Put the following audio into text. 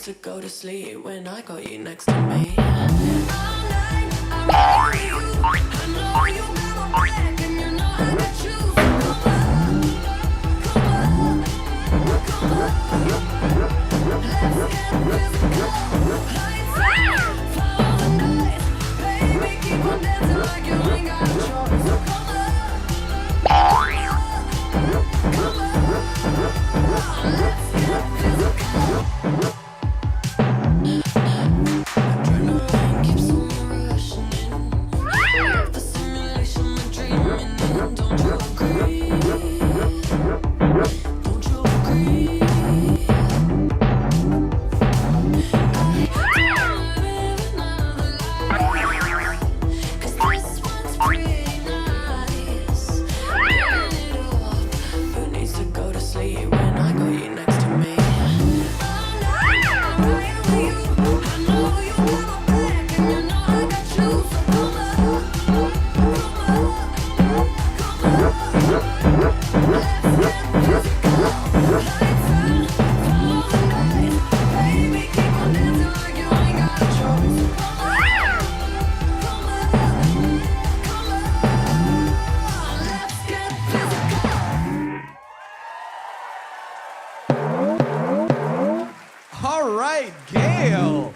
to go to sleep when I got you next to me. All night, I'm ready for you. I know you got my back and you know I got you. So come on, let's get physical. Lights out, follow the noise. Baby, keep on dancing like you ain't got a choice. So come on, let's get physical. Adrenaline keeps on rushing in. The simulation we're dreaming in. Don't you agree? Don't you agree? I don't live another life, 'cause this one's pretty nice. Burn it up. Who needs to go to sleep when I got you next to me? All night, I'm ready for you. I know you got my back and you know I got you. So come on, let's get physical. Lights out, follow the noise. Baby, keep on dancing like you ain't got a choice. So come on, let's get physical. All right, Gale.